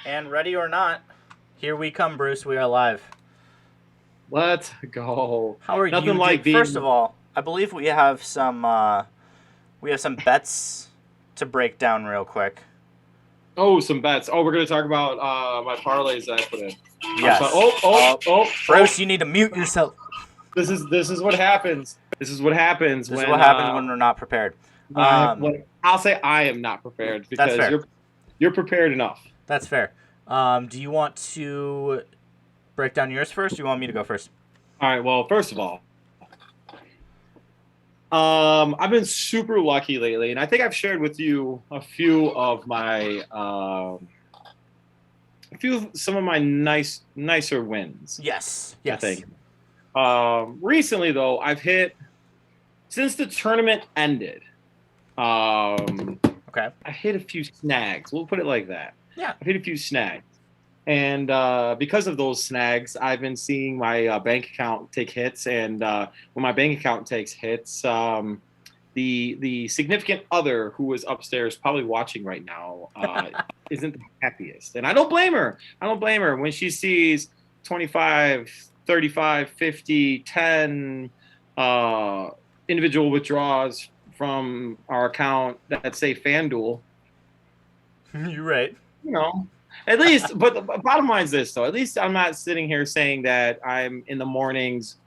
And ready or not, here we come, Bruce. We are live. Let's go. How are Nothing you like doing? First of being all, I believe we have some bets to break down real quick. some bets. Oh, we're gonna talk about my parlays that I put in. I'm sorry. Yes. Bruce, Oh. you need to mute yourself. This is what happens. This is what happens This is when what happens when we're not prepared. when I'll say I am not prepared That's because fair. you're prepared enough. That's fair. Do you want to break down yours first, or do you want me to go first? All right. Well, first of all, I've been super lucky lately, and I think I've shared with you a few of my some of my nicer wins. Yes. I think. Recently, though, I've hit since the tournament ended. Okay. I hit a few snags. We'll put it like that. Yeah. I hit a few snags, and because of those snags, I've been seeing my bank account take hits. And when my bank account takes hits, the significant other who is upstairs, probably watching right now, isn't the happiest. And I don't blame her. I don't blame her when she sees 25, 35, 50, 10 individual withdrawals from our account that say FanDuel. You're right. You know, at least, but the bottom line is this, though. At least I'm not sitting here saying that I'm in the mornings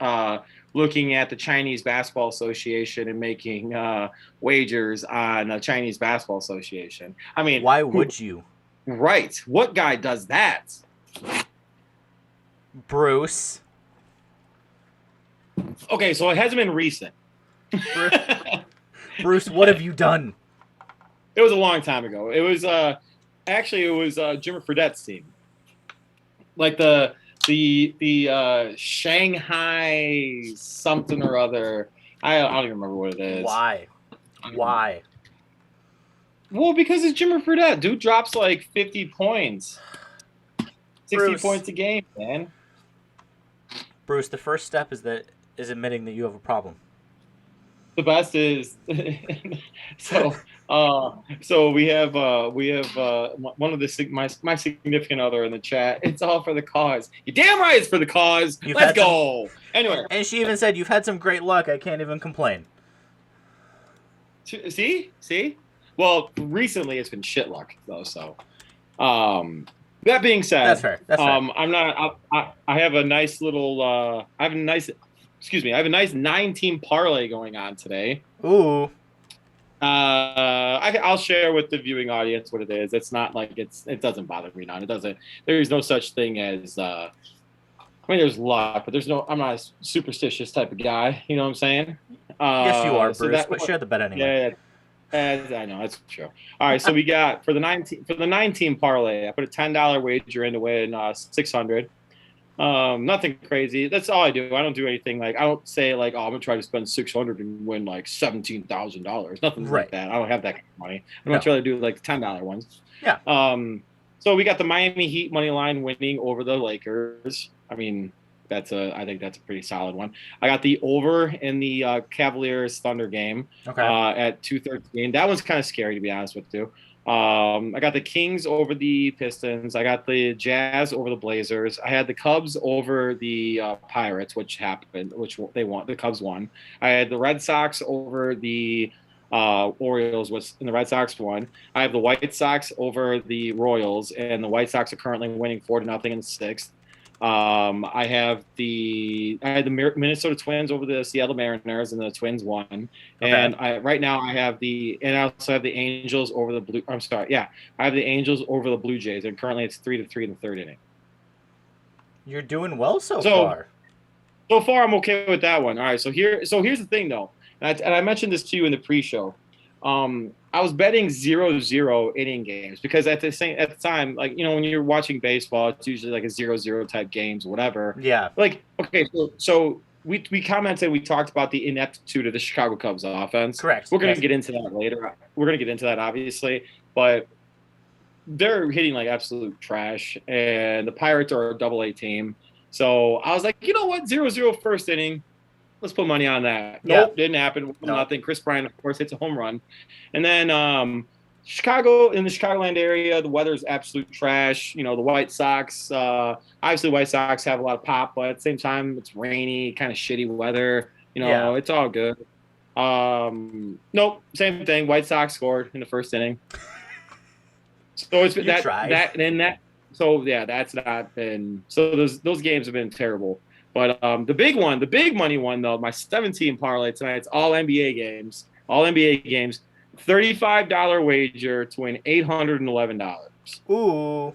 looking at the Chinese Basketball Association and making wagers on the Chinese Basketball Association. I mean, Why would you? Right. What guy does that? Bruce. Okay, so it hasn't been recent. Bruce, what have you done? It was a long time ago. It was Jimmy Fredette's team, like the Shanghai something or other. I don't even remember what it is. Why? Well, because it's Jimmy Fredette. Dude drops like 50 points, 60 Bruce. points a game, man. Bruce, the first step is admitting that you have a problem. The best is so we have one of my significant other in the chat. It's all for the cause. You're damn right it's for the cause. Let's go. Anyway, and she even said you've had some great luck. I can't even complain. See. Well, recently it's been shit luck though. So, that being said, that's fair. I'm not. I have a nice little. I have a nice 9-team parlay going on today. Ooh. I'll share with the viewing audience what it is. It's not like it doesn't bother me none. It doesn't. There is no such thing as. I mean, there's luck, but there's no. I'm not a superstitious type of guy. You know what I'm saying? Yes, you are, Bruce. But share the bet anyway. Yeah. I know that's true. All right, so we got for the 9-team parlay. I put a $10 wager in to win 600. Nothing crazy. That's all I do. I don't do anything like I don't say like, oh, I'm gonna try to spend 600 and win like $17,000. Nothing like that. I don't have that kind of money. I'm gonna try to do like $10 ones. Yeah. So we got the Miami Heat money line winning over the Lakers. I mean, I think that's a pretty solid one. I got the over in the Cavaliers Thunder game at 2:13. That one's kind of scary to be honest with you. I got the Kings over the Pistons. I got the Jazz over the Blazers. I had the Cubs over the Pirates, which happened, which they won. The Cubs won. I had the Red Sox over the Orioles, and the Red Sox won. I have the White Sox over the Royals, and the White Sox are currently winning 4-0 in the sixth. I had the Minnesota Twins over the Seattle Mariners, and the Twins won. Okay. And I also have the Angels over the Blue. I'm sorry, yeah, I have the Angels over the Blue Jays, and currently it's 3-3 in the third inning. You're doing well so far. So far, I'm okay with that one. All right, so here's the thing though, and I mentioned this to you in the pre-show. I was betting 0-0 inning games because at the time, like, you know, when you're watching baseball, it's usually like a 0-0 type games, whatever. Yeah. Like, okay, so we commented, we talked about the ineptitude of the Chicago Cubs offense. Correct. We're going to get into that later. We're going to get into that, obviously, but they're hitting like absolute trash, and the Pirates are a Double-A team. So I was like, you know what, 0-0 first inning. Let's put money on that. Nope, didn't happen. Nothing. Chris Bryant, of course, hits a home run. And then Chicago, in the Chicagoland area, the weather is absolute trash. The White Sox, obviously, White Sox have a lot of pop, but at the same time, it's rainy, kind of shitty weather. Yeah. It's all good. Nope, same thing. White Sox scored in the first inning. So it's been You tried. So yeah, that's not been. So those games have been terrible. But the big one, the big money one though, my 17 parlay tonight. It's all NBA games. All NBA games. $35 wager to win $811. Ooh.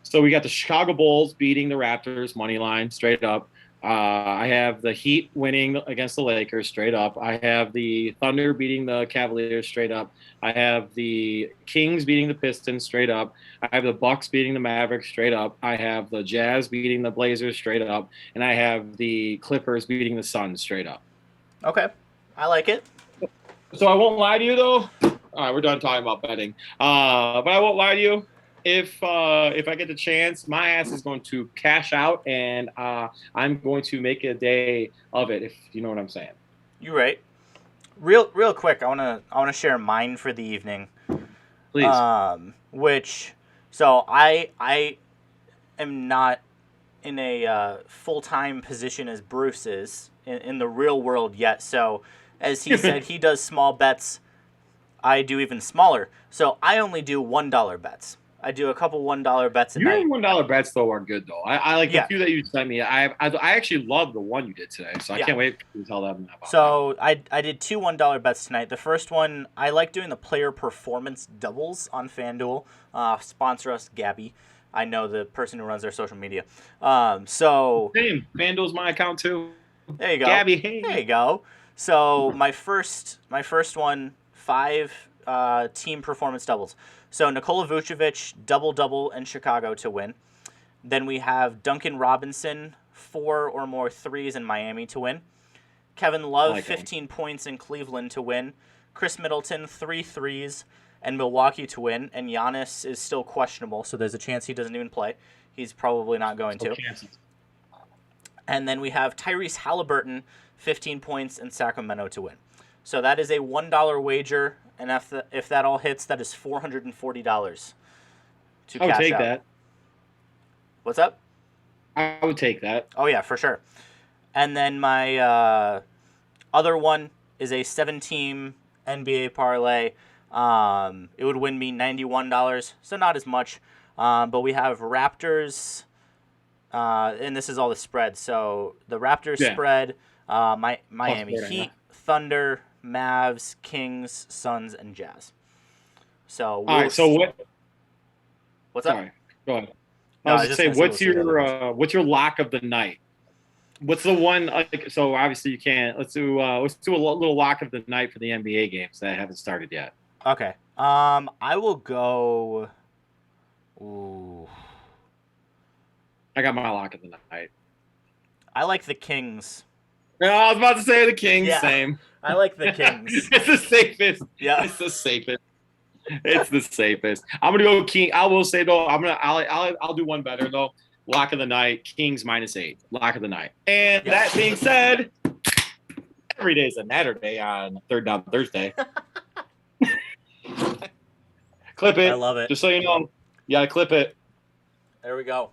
So we got the Chicago Bulls beating the Raptors money line straight up. I have the Heat winning against the Lakers straight up. I have the Thunder beating the Cavaliers straight up. I have the Kings beating the Pistons straight up. I have the Bucks beating the Mavericks straight up. I have the Jazz beating the Blazers straight up. And I have the Clippers beating the Suns straight up. Okay. I like it. So I won't lie to you, though. All right, we're done talking about betting. But I won't lie to you. If I get the chance, my ass is going to cash out, and I'm going to make a day of it. If you know what I'm saying. You're right. Real quick, I wanna share mine for the evening. Please. So I am not in a full-time position as Bruce is in the real world yet. So as he said, he does small bets. I do even smaller. So I only do $1 bets. I do a couple $1 bets a night. Your $1 bets though are good though. I like the few that you sent me. I actually love the one you did today, so I can't wait to tell them about. So I did two $1 bets tonight. The first one, I like doing the player performance doubles on FanDuel. Sponsor us, Gabby. I know the person who runs their social media. Same. FanDuel's my account too. There you go, Gabby. Hey. There you go. So my first one, 5 team performance doubles. So Nikola Vucevic, double in Chicago to win. Then we have Duncan Robinson, 4 or more threes in Miami to win. Kevin Love, 15 points in Cleveland to win. Chris Middleton, 3 threes and Milwaukee to win. And Giannis is still questionable, so there's a chance he doesn't even play. He's probably not going to. And then we have Tyrese Halliburton, 15 points in Sacramento to win. So that is a $1 wager. And if that all hits, that is $440 to cash out. I would take that. What's up? I would take that. Oh, yeah, for sure. And then my other one is a 7-team NBA parlay. It would win me $91, so not as much. But we have Raptors, and this is all the spread. So the Raptors spread, Miami Heat, Thunder, Mavs, Kings, Suns, and Jazz. So all right. So what's up? Sorry, go ahead. I was just saying, what's your lock of the night? What's the one? So obviously you can't. Let's do a little lock of the night for the NBA games that haven't started yet. Okay. I will go. Ooh. I got my lock of the night. I like the Kings. No, I was about to say the Kings. Yeah. Same. I like the Kings. It's the safest. Yeah. It's the safest. It's the safest. I'm gonna go King. I will say though, I'll do one better though. Lock of the night, Kings -8. Lock of the night. And that being said, every day is a natter day on Third Down Thursday. Clip it. I love it. Just so you know, you gotta clip it. There we go.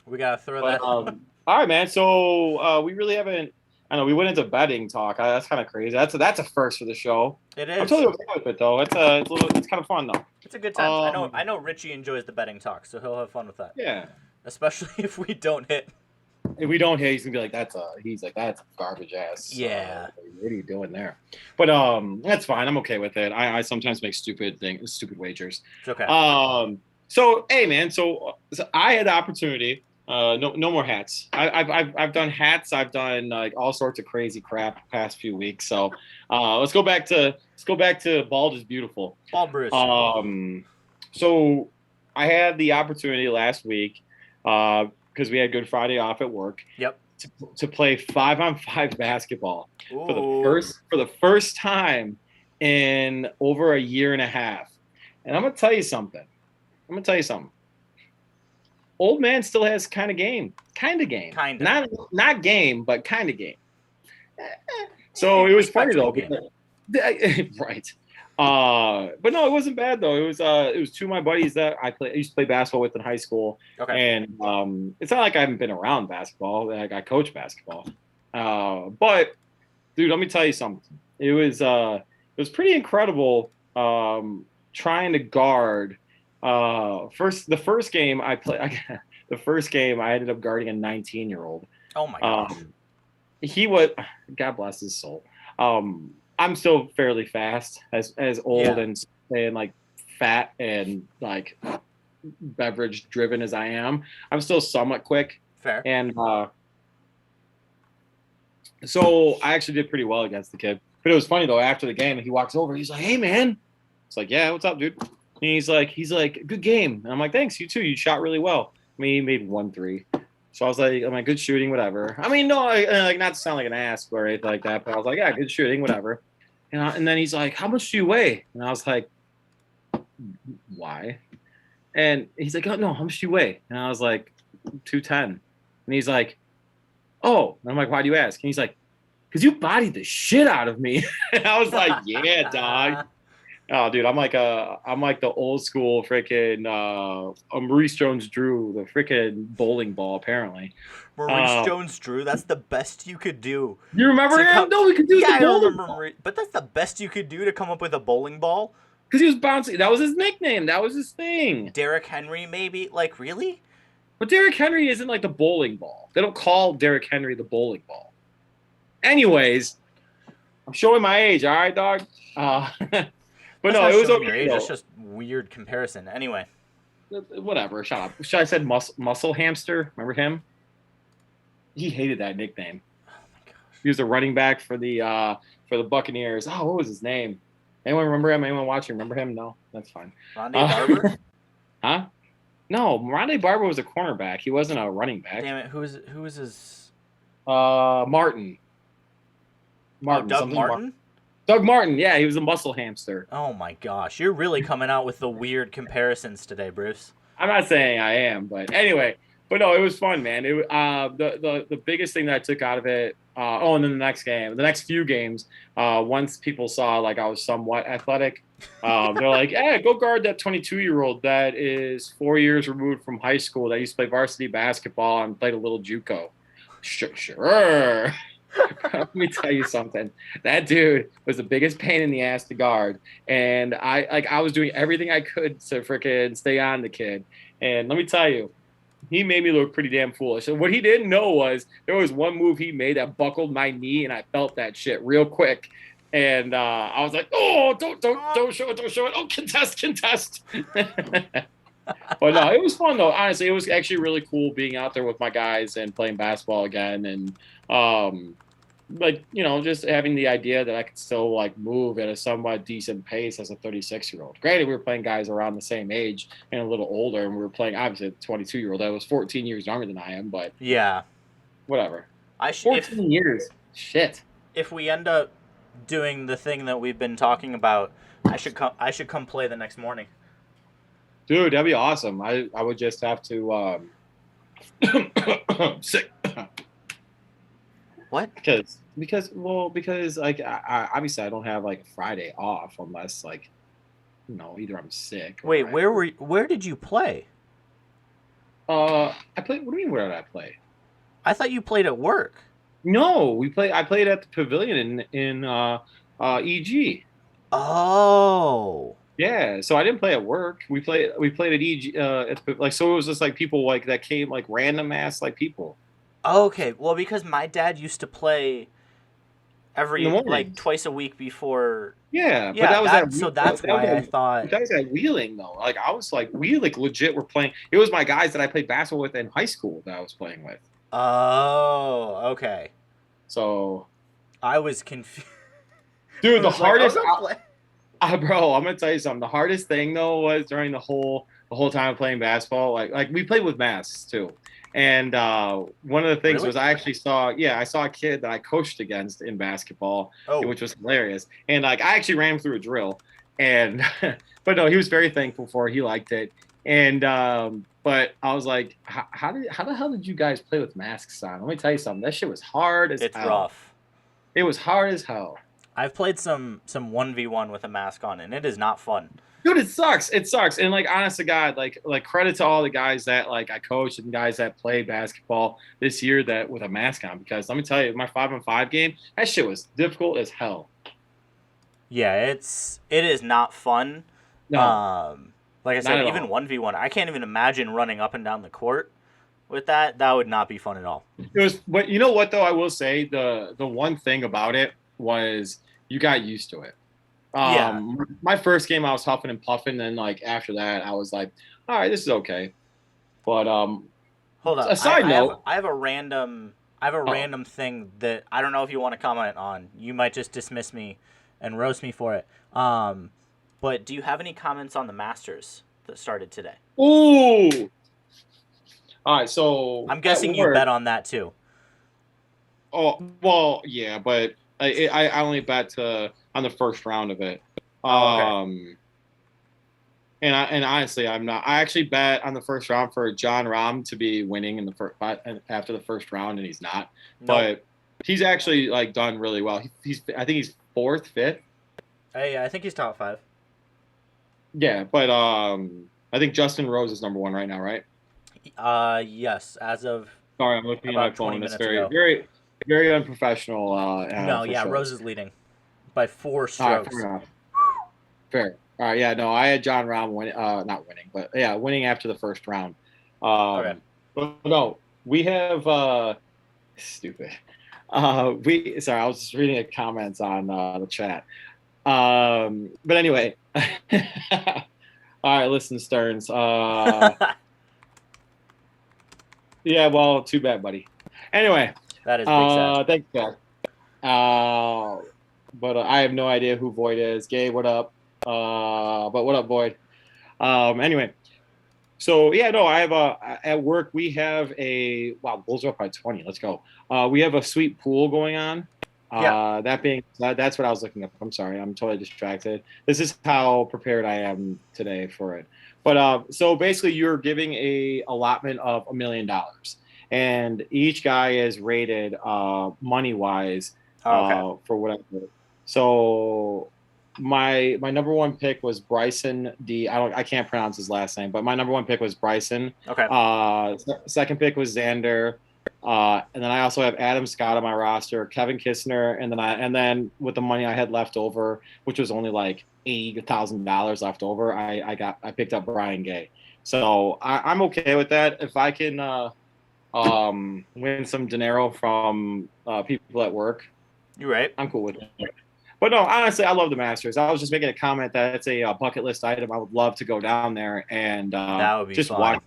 We gotta throw that. All right, man. So we really haven't. I know we went into betting talk. That's kind of crazy. That's a first for the show. It is. I'm totally okay with it though. It's kind of fun though. It's a good time. I know Richie enjoys the betting talk, so he'll have fun with that. Yeah. Especially if we don't hit. If we don't hit, he's gonna be like, that's garbage ass. Yeah. What are you doing there? But that's fine. I'm okay with it. I sometimes make stupid wagers. It's okay. So hey man, so I had the opportunity. No more hats. I've done hats. I've done like all sorts of crazy crap the past few weeks. So let's go back to Bald is Beautiful. Bald Bruce. So I had the opportunity last week because we had Good Friday off at work. Yep. To play 5-on-5 basketball Ooh. for the first time in over a year and a half. And I'm gonna tell you something. Old man still has kind of game. Not game, but kind of game. So it was funny though. Right. But no, it wasn't bad though. It was two of my buddies that I used to play basketball with in high school, Okay. and it's not like I haven't been around basketball. Like I coach basketball, but dude, let me tell you something. It was pretty incredible trying to guard. The first game I played, the first game I ended up guarding a 19-year-old. Oh my gosh. He was, God bless his soul. I'm still fairly fast, as old Yeah. and like fat and like beverage driven as I am. I'm still somewhat quick, Fair. and so I actually did pretty well against the kid. But it was funny though. After the game, he walks over. He's like, "Hey, man." It's like, "Yeah, what's up, dude?" And he's like, "Good game." And I'm like, "Thanks, you too. You shot really well." I mean, he made 1 3. So I was like, "I'm like, good shooting, whatever." I mean, no, like not to sound like an ass or anything like that, but I was like, "Yeah, good shooting, whatever." And then he's like, "How much do you weigh?" And I was like, "Why?" And he's like, "Oh no, how much do you weigh?" And I was like, 210. And he's like, "Oh." And I'm like, "Why do you ask?" And he's like, "Because you bodied the shit out of me." And I was like, "Yeah, dog." Oh, dude, I'm like the old school freaking Maurice Jones-Drew, the freaking bowling ball. Apparently, Maurice Jones-Drew, that's the best you could do. you remember him? No, we could do Yeah, the I bowling remember ball Maurice, but that's the best you could do to come up with a bowling ball. because he was bouncing. That was his nickname. That was his thing. Derrick Henry, maybe? Like, really? But Derrick Henry isn't like the bowling ball. They don't call Derrick Henry the bowling ball. Anyways, I'm showing my age. All right, dog. But That's no, not it was showing your okay age. though. That's just weird comparison. Anyway. Whatever. Shut up. Should I said muscle hamster? Remember him? He hated that nickname. Oh my gosh. He was a running back for the Buccaneers. Oh, what was his name? Anyone remember him? Anyone watching? Remember him? No, that's fine. Rondé Barber? Huh? No, Rondé Barber was a cornerback. He wasn't a running back. Damn it! Who is his? Martin. Oh, Doug Martin. Doug Martin. Yeah, he was a muscle hamster. Oh my gosh, you're really coming out with the weird comparisons today, Bruce. I'm not saying I am, but anyway. But no, it was fun, man. The biggest thing that I took out of it. And then the next few games, once people saw like I was somewhat athletic, they're like, "Hey, go guard that 22-year-old that is 4 years removed from high school that used to play varsity basketball and played a little JUCO." Sure. Let me tell you something. That dude was the biggest pain in the ass to guard, and I was doing everything I could to freaking stay on the kid. And let me tell you, he made me look pretty damn foolish. And what he didn't know was there was one move he made that buckled my knee, and I felt that shit real quick. And I was like, "Oh, don't show it, don't show it. Oh, contest." But no, it was fun though. Honestly, it was actually really cool being out there with my guys and playing basketball again, and like just having the idea that I could still like move at a somewhat decent pace as a 36-year-old. Granted, we were playing guys around the same age and a little older, and we were playing obviously a 22-year-old that was 14 years younger than I am, but yeah, whatever. 14 years, shit. If we end up doing the thing that we've been talking about, I should come play the next morning. Dude, that'd be awesome. I would just have to sick. What? Because like I obviously I don't have like a Friday off unless like either I'm sick. Wait, where did you play? I played. What do you mean? Where did I play? I thought you played at work. No, I played at the pavilion in EG. Oh. Yeah, so I didn't play at work. We played at EG. So it was just like people like that came like random ass like people. Okay, well because my dad used to play like twice a week before. Yeah, but that was so that's why I thought. You guys at Wheeling though. Like I was like we like legit were playing. It was my guys that I played basketball with in high school that I was playing with. Oh, okay. So I was confused. Dude, the hardest. Bro, I'm gonna tell you something. The hardest thing though was during the whole time of playing basketball. Like we played with masks too, and one of the things was I actually saw a kid that I coached against in basketball, which was hilarious. And like I actually ran him through a drill, and but no, he was very thankful for it. He liked it, and but I was like, how the hell did you guys play with masks on? Let me tell you something. That shit was hard as hell. It's rough. It was hard as hell. I've played some 1v1 with a mask on, and it is not fun. Dude, it sucks. It sucks. And like, honest to God, like credit to all the guys that like I coached and guys that play basketball this year that with a mask on, because let me tell you, my 5-on-5 game, that shit was difficult as hell. Yeah, it is not fun. No, Like I said, even 1v1, I can't even imagine running up and down the court with that. That would not be fun at all. It was, but you know what though? I will say the one thing about it was you got used to it. Yeah. My first game I was huffing and puffing, and then like after that I was like, all right, this is okay. But hold up. A side note, I have a random thing that I don't know if you want to comment on. You might just dismiss me and roast me for it. But do you have any comments on the Masters that started today? ooh. All right, so I'm guessing you bet on that too. Oh well, yeah, but I only bet on the first round of it. Okay. And honestly, I'm not. I actually bet on the first round for John Rahm to be winning in the first after the first round, and he's not. Nope. But he's actually like done really well. I think he's fourth, fifth. Hey, I think he's top 5. Yeah, but I think Justin Rose is number 1 right now, right? Yes, as of sorry, I'm looking at my phone. It's very unprofessional. No, yeah, Rose is leading by 4 strokes. Fair. All right, yeah, no, I had John Rahm not winning, but yeah, winning after the first round. Okay. But no, we have stupid. Sorry, I was just reading the comments on the chat. But anyway, all right, listen, Stearns. Yeah, well, too bad, buddy. Anyway, that is big sad. Thanks, Jack. But I have no idea who Void is. Gay, what up? But what up, Void? Anyway, so yeah, no, I have at work we have a Bulls are up by 20. Let's go. We have a sweet pool going on. Yeah. That's what I was looking up. I'm sorry, I'm totally distracted. This is how prepared I am today for it. But so basically, you're giving a allotment of $1 million, and each guy is rated money wise for whatever. So my number 1 pick was Bryson D. I can't pronounce his last name, but my number 1 pick was Bryson. Okay. Second pick was Xander. And then I also have Adam Scott on my roster, Kevin Kistner, and then with the money I had left over, which was only like $80,000 left over, I picked up Brian Gay. So I'm okay with that. If I can win some dinero from people at work, you're right. I'm cool with it. But no, honestly, I love the Masters. I was just making a comment that it's a bucket list item. I would love to go down there and that would be just fun. watch.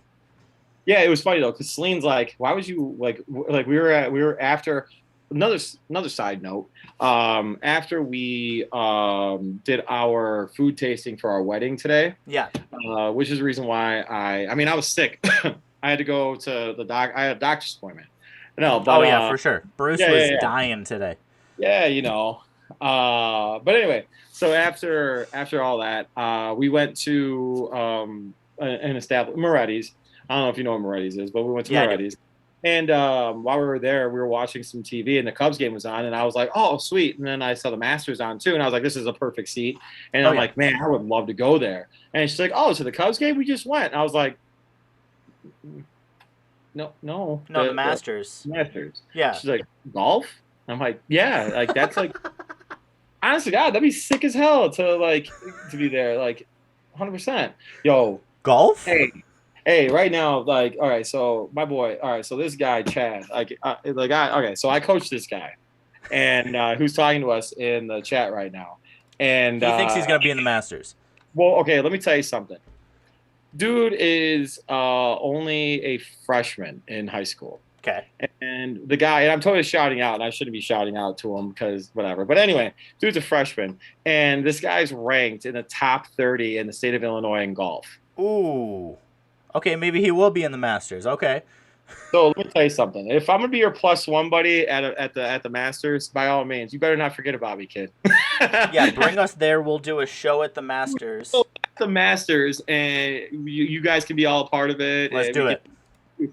Yeah, it was funny though, because Celine's like, "Why would you like we were after another side note. After we did our food tasting for our wedding today. Yeah. Which is the reason why I was sick. I had to go to the doc. I had a doctor's appointment. No, but for sure. Bruce was dying today. Yeah, you know. But anyway, so after all that, we went to an establishment, Moretti's. I don't know if you know what Moretti's is, but we went to Moretti's. And while we were there, we were watching some TV, and the Cubs game was on, and I was like, "Oh, sweet!" And then I saw the Masters on too, and I was like, "This is a perfect seat." And I'm like, "Man, I would love to go there." And she's like, "Oh, so the Cubs game we just went?" And I was like, "No, the Masters." Masters. Yeah. She's like, "Golf?" I'm like, "Yeah, like that's like." Honestly, God, that'd be sick as hell to be there, 100%. Yo, golf. Hey, right now, all right, so my boy, all right, so this guy, Chad, okay, so I coach this guy, and who's talking to us in the chat right now. And he thinks he's going to be in the Masters. Well, okay, let me tell you something. Dude is only a freshman in high school. Okay. And the guy, and I'm totally shouting out, and I shouldn't be shouting out to him because whatever. But anyway, dude's a freshman, and this guy's ranked in the top 30 in the state of Illinois in golf. Ooh. Okay, maybe he will be in the Masters. Okay. So let me tell you something. If I'm gonna be your +1 buddy at the Masters, by all means, you better not forget about me, kid. Yeah, bring us there. We'll do a show at the Masters. The Masters, and you guys can be all a part of it. Let's do it.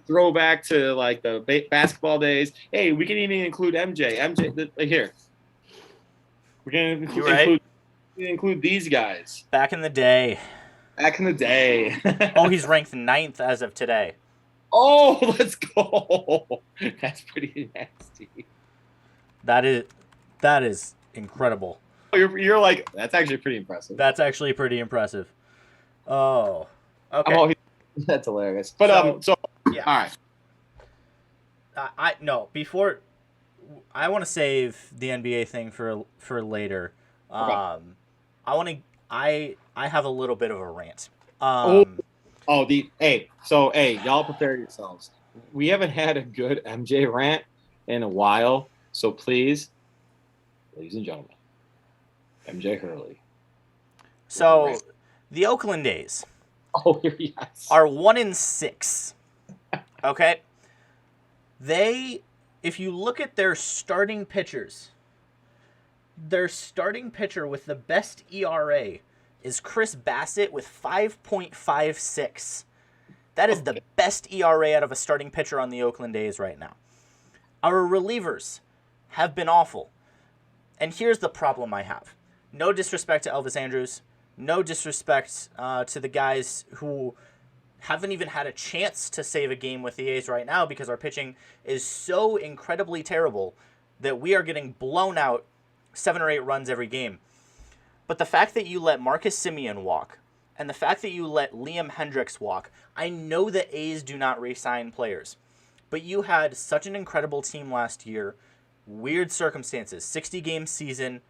Throw back to the basketball days. Hey, we can even include MJ. Here. We're gonna You right? include these guys. Back in the day. Back in the day. Oh, he's ranked 9th as of today. Oh, let's go. That's pretty nasty. That is incredible. You're like, that's actually pretty impressive. That's actually pretty impressive. Oh, okay. That's hilarious. But yeah. All right. Before I want to save the NBA thing for later. Okay. I have a little bit of a rant. Y'all prepare yourselves. We haven't had a good MJ rant in a while, so please, ladies and gentlemen, MJ Hurley. So, the Oakland A's are 1-6. Okay? If you look at their starting pitchers, their starting pitcher with the best ERA is Chris Bassett with 5.56. That is the best ERA out of a starting pitcher on the Oakland A's right now. Our relievers have been awful. And here's the problem I have. No disrespect to Elvis Andrus. No disrespect to the guys who haven't even had a chance to save a game with the A's right now because our pitching is so incredibly terrible that we are getting blown out 7 or 8 runs every game. But the fact that you let Marcus Semien walk and the fact that you let Liam Hendricks walk, I know the A's do not re-sign players, but you had such an incredible team last year, weird circumstances, 60-game season,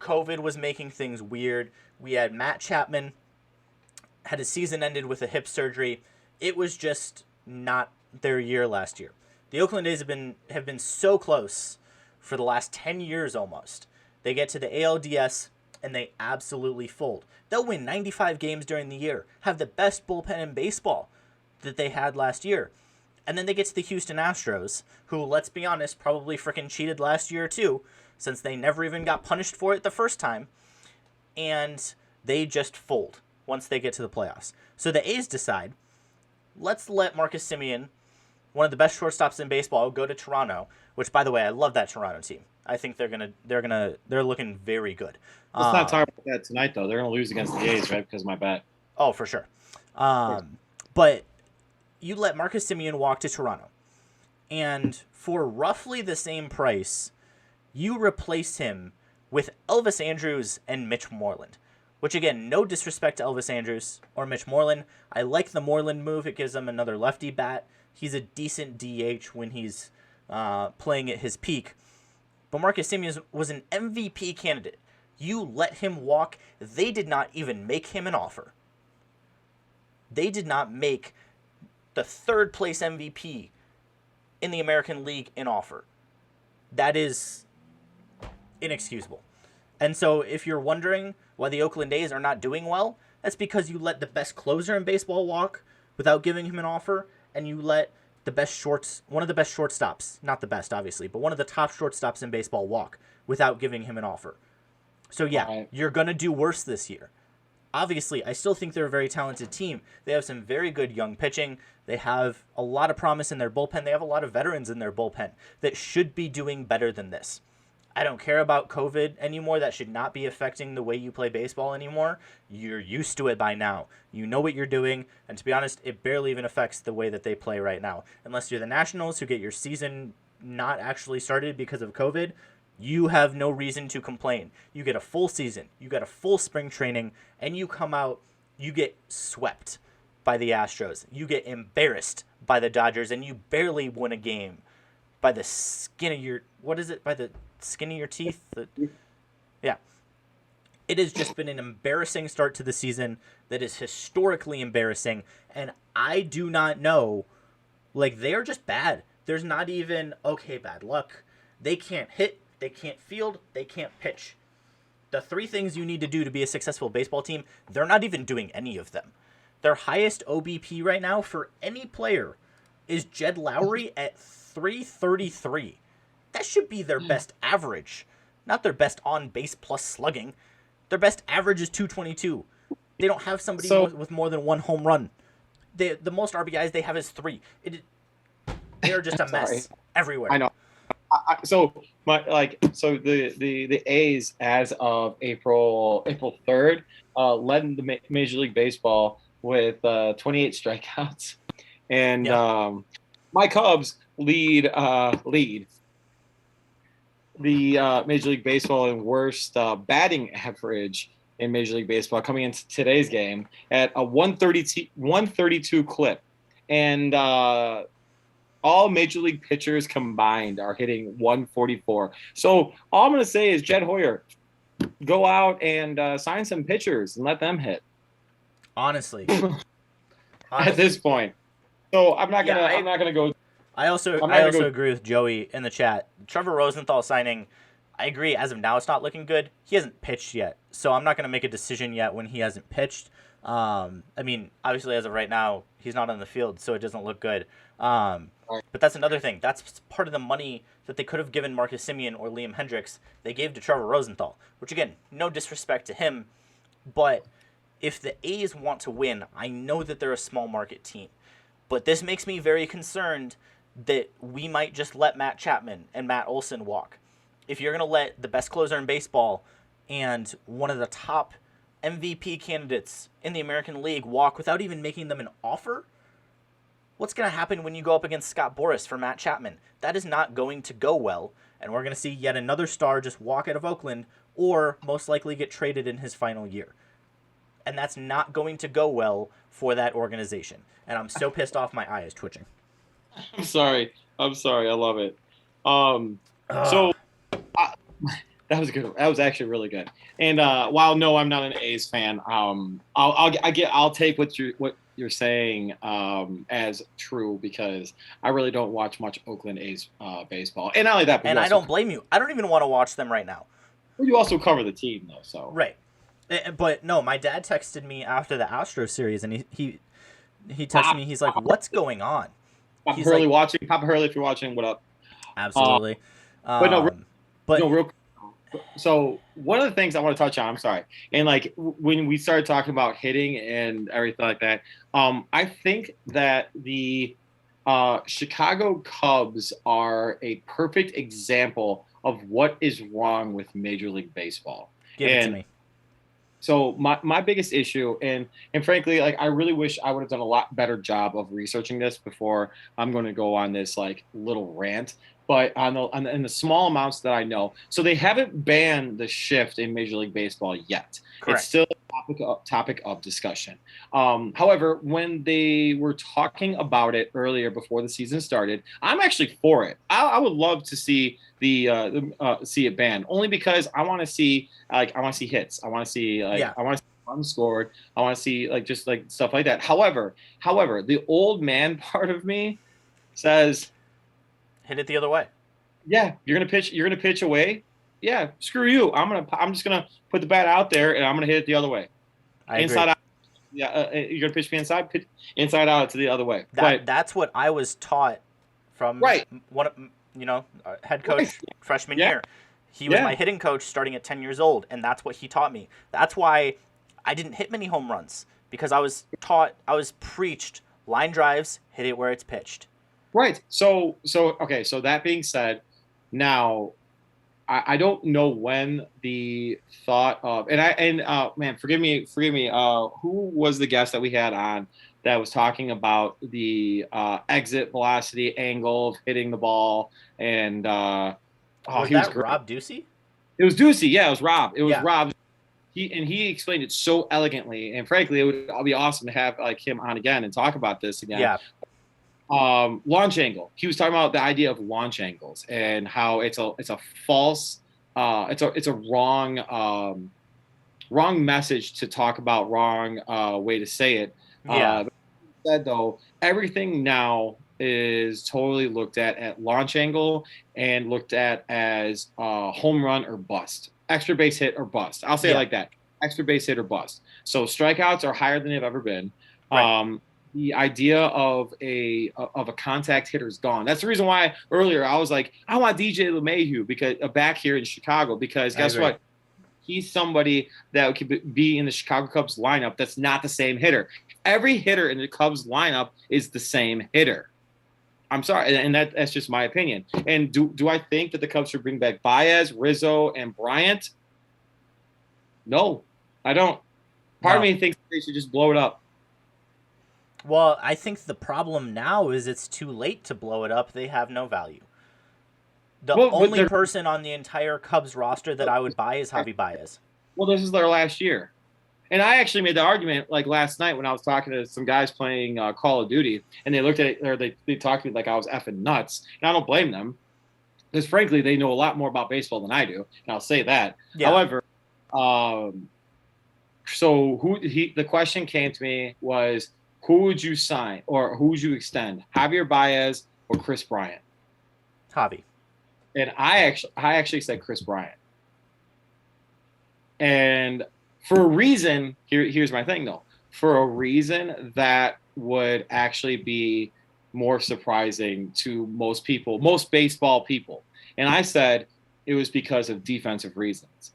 COVID was making things weird. We had Matt Chapman, had his season ended with a hip surgery. It was just not their year last year. The Oakland A's have been so close for the last 10 years almost. They get to the ALDS and they absolutely fold. They'll win 95 games during the year, have the best bullpen in baseball that they had last year. And then they get to the Houston Astros, who, let's be honest, probably freaking cheated last year too, since they never even got punished for it the first time. And they just fold once they get to the playoffs. So the A's decide, let's let Marcus Semien, one of the best shortstops in baseball, go to Toronto, which, by the way, I love that Toronto team. I think they're looking very good. Let's not talk about that tonight, though. They're going to lose against the A's, right? Because of my bet. Oh, for sure. But you let Marcus Semien walk to Toronto, and for roughly the same price, you replace him with Elvis Andrus and Mitch Moreland. Which, again, no disrespect to Elvis Andrus or Mitch Moreland. I like the Moreland move. It gives him another lefty bat. He's a decent DH when he's playing at his peak. But Marcus Semien was an MVP candidate. You let him walk. They did not even make him an offer. They did not make the third place MVP in the American League an offer. That is inexcusable. And so if you're wondering why the Oakland A's are not doing well, that's because you let the best closer in baseball walk without giving him an offer, and you let one of the best shortstops, not the best obviously, but one of the top shortstops in baseball walk without giving him an offer. So yeah, You're going to do worse this year. Obviously, I still think they're a very talented team. They have some very good young pitching. They have a lot of promise in their bullpen. They have a lot of veterans in their bullpen that should be doing better than this. I don't care about COVID anymore. That should not be affecting the way you play baseball anymore. You're used to it by now. You know what you're doing. And to be honest, it barely even affects the way that they play right now. Unless you're the Nationals, who get your season not actually started because of COVID, you have no reason to complain. You get a full season. You get a full spring training. And you come out, you get swept by the Astros. You get embarrassed by the Dodgers. And you barely win a game by the skin of your... What is it? By the skin of your teeth? Yeah. It has just been an embarrassing start to the season that is historically embarrassing, and I do not know, they are just bad. There's not even, okay, bad luck. They can't hit, they can't field, they can't pitch. The 3 things you need to do to be a successful baseball team, they're not even doing any of them. Their highest OBP right now for any player is Jed Lowry at 333. That should be their best average, not their best on-base plus slugging. Their best average is 222. They don't have somebody with more than 1 home run. The most RBIs they have is 3. They are just a mess everywhere. I know. the A's as of April 3rd led the Major League Baseball with 28 strikeouts, and my Cubs lead the Major League Baseball in worst batting average in Major League Baseball coming into today's game at a 132 clip, and all Major League pitchers combined are hitting 144. So all I'm going to say is, Jed Hoyer, go out and sign some pitchers and let them hit. Honestly. At this point. So I'm not gonna go. I also agree with Joey in the chat. Trevor Rosenthal signing, I agree. As of now, it's not looking good. He hasn't pitched yet, so I'm not going to make a decision yet when he hasn't pitched. I mean, obviously, as of right now, he's not on the field, so it doesn't look good. But that's another thing. That's part of the money that they could have given Marcus Semien or Liam Hendricks. They gave to Trevor Rosenthal, which, again, no disrespect to him, but if the A's want to win, I know that they're a small market team, but this makes me very concerned that we might just let Matt Chapman and Matt Olson walk. If you're going to let the best closer in baseball and one of the top MVP candidates in the American League walk without even making them an offer, what's going to happen when you go up against Scott Boras for Matt Chapman? That is not going to go well, and we're going to see yet another star just walk out of Oakland or most likely get traded in his final year. And that's not going to go well for that organization. And I'm so pissed off, my eye is twitching. I'm sorry. I love it. That was good. That was actually really good. And while no, I'm not an A's fan. I'll take what you're saying as true, because I really don't watch much Oakland A's baseball. And not only that, but I don't blame you. I don't even want to watch them right now. Well, you also cover the team though, so right. But no, my dad texted me after the Astros series, and he texted me. He's like, "What's going on?" Papa Hurley watching. Papa Hurley, if you're watching, what up? Absolutely. So one of the things I want to touch on, I'm sorry, and like when we started talking about hitting and everything like that, I think that the Chicago Cubs are a perfect example of what is wrong with Major League Baseball. Give it to me. So my biggest issue, and frankly, like, I really wish I would have done a lot better job of researching this before I'm going to go on this like little rant. But in the small amounts that I know, so they haven't banned the shift in Major League Baseball yet. Correct. It's still a topic of discussion. However, when they were talking about it earlier before the season started, I'm actually for it. I would love to see see it banned, only because I want to see hits. I want to see I want to see runs scored. I want to see just stuff like that. However, the old man part of me says, hit it the other way. Yeah, you're gonna pitch away. Yeah, screw you. I'm just gonna put the bat out there and I'm gonna hit it the other way. Inside out. Yeah, you're gonna pitch me inside out to the other way. That's what I was taught from one of head coach freshman year. He was my hitting coach starting at 10 years old, and that's what he taught me. That's why I didn't hit many home runs, because I was preached line drives, hit it where it's pitched. Right. So okay. So that being said, now I don't know when the thought of man, forgive me. Who was the guest that we had on that was talking about the exit velocity angle of hitting the ball? And was that Rob Ducey? It was Ducey. Yeah, it was Rob. It was Rob. He explained it so elegantly, and frankly, it'll be awesome to have him on again and talk about this again. Yeah. Launch angle. He was talking about the idea of launch angles and how it's a false, it's a wrong message to talk about, wrong way to say it. Yeah. Said though, everything now is totally looked at launch angle and looked at as home run or bust, extra base hit or bust. I'll say it like that: extra base hit or bust. So strikeouts are higher than they've ever been. Right. The idea of a contact hitter is gone. That's the reason why earlier I was like, I want DJ LeMahieu back here in Chicago, because guess what? He's somebody that could be in the Chicago Cubs lineup that's not the same hitter. Every hitter in the Cubs lineup is the same hitter. I'm sorry, and that's just my opinion. And do I think that the Cubs should bring back Baez, Rizzo, and Bryant? No, I don't. Part of me thinks they should just blow it up. Well, I think the problem now is it's too late to blow it up. They have no value. The only person on the entire Cubs roster that I would buy is Javi Baez. Well, this is their last year. And I actually made the argument like last night when I was talking to some guys playing Call of Duty, and they looked at it, or they talked to me like I was effing nuts. And I don't blame them, because frankly, they know a lot more about baseball than I do, and I'll say that. Yeah. However, the question came to me was, who would you sign or who would you extend, Javier Baez or Chris Bryant? Javi. And I actually said Chris Bryant. And for a reason, here's my thing though. For a reason that would actually be more surprising to most people, most baseball people. And I said it was because of defensive reasons.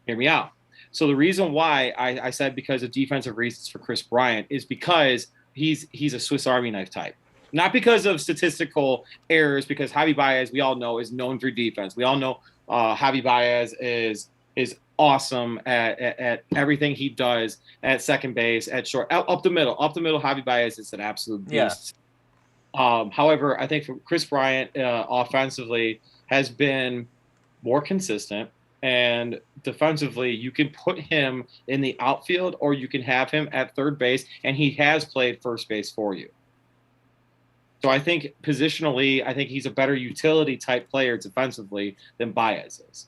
Hear me out. So the reason why I said because of defensive reasons for Chris Bryant is because he's a Swiss Army knife type. Not because of statistical errors, because Javi Baez, we all know, is known for defense. We all know Javi Baez is awesome at everything he does at second base, at short, up the middle. Up the middle, Javi Baez is an absolute beast. Yeah. However, I think for Chris Bryant, offensively, has been more consistent. And defensively, you can put him in the outfield or you can have him at third base, and he has played first base for you. So I think positionally, I think he's a better utility type player defensively than Baez is.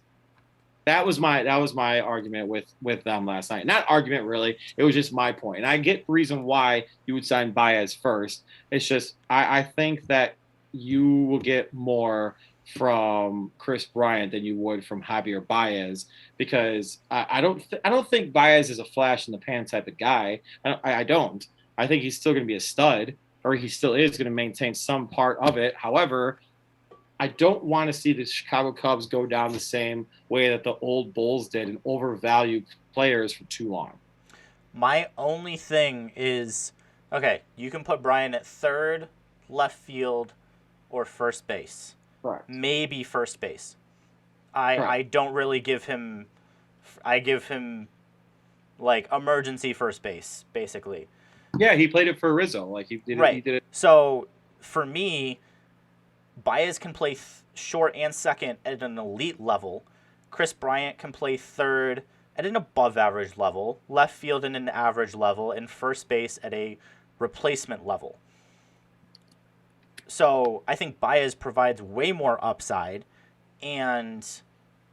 That was my argument with them last night. Not argument really. It was just my point. And I get the reason why you would sign Baez first. It's just I think that you will get more from Chris Bryant than you would from Javier Baez, because I don't think Baez is a flash in the pan type of guy. I don't. I think he's still going to be a stud, or he still is going to maintain some part of it. However, I don't want to see the Chicago Cubs go down the same way that the old Bulls did and overvalue players for too long. My only thing is, okay, you can put Bryant at third, left field, or first base. Correct. Maybe first base. I don't really give him. I give him like emergency first base, basically. Yeah, he played it for Rizzo. Like he did. Right. He did it. So for me, Baez can play short and second at an elite level. Chris Bryant can play third at an above average level, left field at an average level, and first base at a replacement level. So I think Baez provides way more upside, and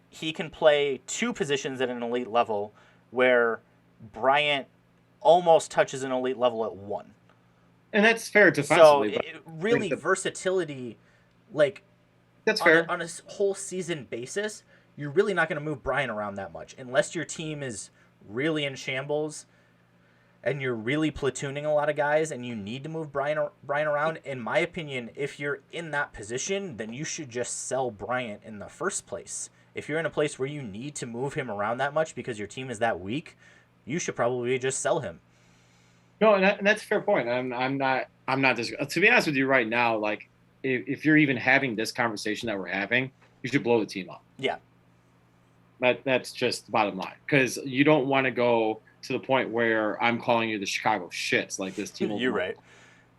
he can play two positions at an elite level where Bryant almost touches an elite level at one. And that's fair defensively. So really versatility, like that's fair. On a whole season basis, you're really not going to move Bryant around that much unless your team is really in shambles and you're really platooning a lot of guys and you need to move Bryant around. In my opinion, if you're in that position, then you should just sell Bryant in the first place. If you're in a place where you need to move him around that much because your team is that weak, you should probably just sell him. No, and that's a fair point. I'm not to be honest with you right now, like if you're even having this conversation that we're having, you should blow the team up. Yeah. That's just the bottom line, because you don't want to go to the point where I'm calling you the Chicago shits like this team. You're right.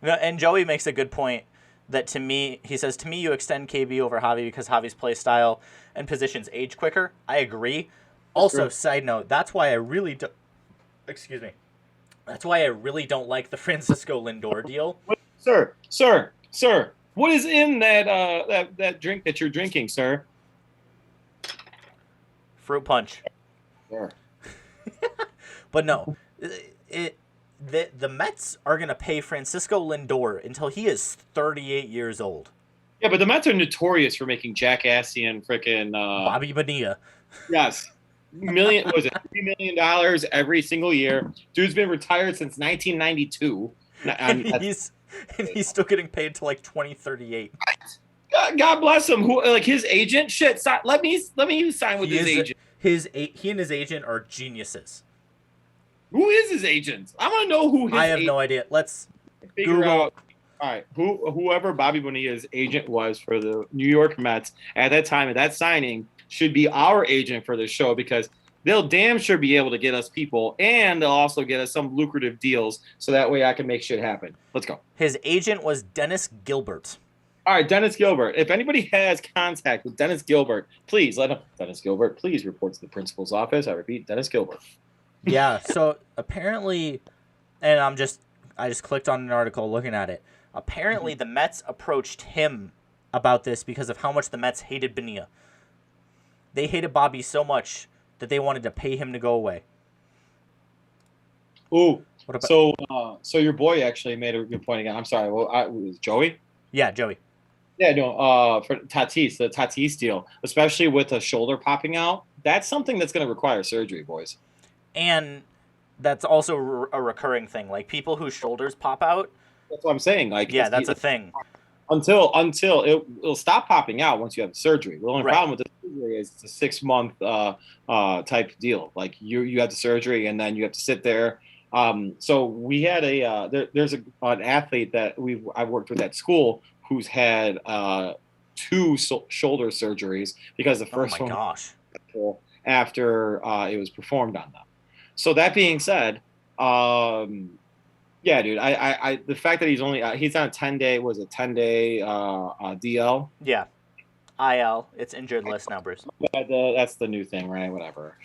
No, and Joey makes a good point that to me, he says, to me, you extend KB over Javi because Javi's play style and positions age quicker. I agree. Also, side note, that's why I really don't. Excuse me. That's why I really don't like the Francisco Lindor deal. Sir, what is in that drink that you're drinking, sir? Fruit punch. Sure. But no, the Mets are going to pay Francisco Lindor until he is 38 years old. Yeah, but the Mets are notorious for making jackassian freaking Bobby Bonilla. Yes. $3 million every single year. Dude's been retired since 1992. And he's still getting paid till like 2038. God bless him. Who, like his agent? Shit, let me sign with his agent. He and his agent are geniuses. Who is his agent? I want to know who his agent is. I have no idea. Let's figure out. All right, whoever Bobby Bonilla's agent was for the New York Mets at that time at that signing should be our agent for the show because they'll damn sure be able to get us people and they'll also get us some lucrative deals so that way I can make shit happen. Let's go. His agent was Dennis Gilbert. All right, Dennis Gilbert. If anybody has contact with Dennis Gilbert, please let him. Dennis Gilbert, please report to the principal's office. I repeat, Dennis Gilbert. Yeah. So apparently, and I just clicked on an article looking at it. Apparently, the Mets approached him about this because of how much the Mets hated Bonilla. They hated Bobby so much that they wanted to pay him to go away. Ooh. What about, so your boy actually made a good point again. I'm sorry. Well, was Joey? Yeah, Joey. Yeah, no. For Tatis, the Tatis deal, especially with a shoulder popping out, that's something that's going to require surgery, boys. And that's also a recurring thing. Like people whose shoulders pop out. That's what I'm saying. Like, yeah, that's a thing. Until it'll stop popping out once you have the surgery. The only problem with the surgery is it's a 6-month type deal. Like you have the surgery and then you have to sit there. So we had there's an athlete that I've worked with at school who's had 2 shoulder surgeries because the first one after it was performed on them. So that being said, yeah, dude. I the fact that he's on a 10-day DL. Yeah, IL. It's injured list numbers. That's the new thing, right? Whatever.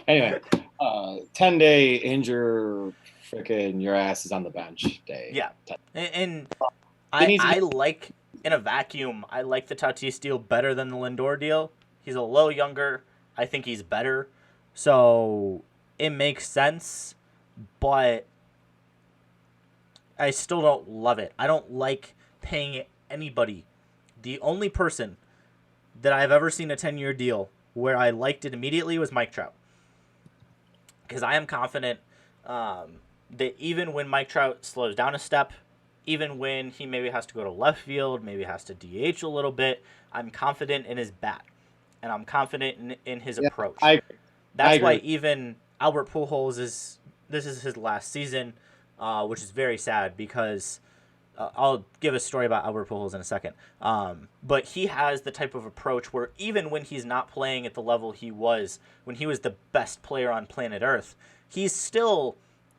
Anyway, 10-day injure, freaking your ass is on the bench day. Yeah, and I like in a vacuum. I like the Tatis deal better than the Lindor deal. He's a little younger. I think he's better, so it makes sense, but I still don't love it. I don't like paying anybody. The only person that I've ever seen a 10-year deal where I liked it immediately was Mike Trout. Because I am confident that even when Mike Trout slows down a step, even when he maybe has to go to left field, maybe has to DH a little bit, I'm confident in his bat. And I'm confident in his approach. That's why even Albert Pujols this is his last season. Which is very sad because I'll give a story about Albert Pujols in a second. But he has the type of approach where even when he's not playing at the level he was when he was the best player on planet Earth, he's still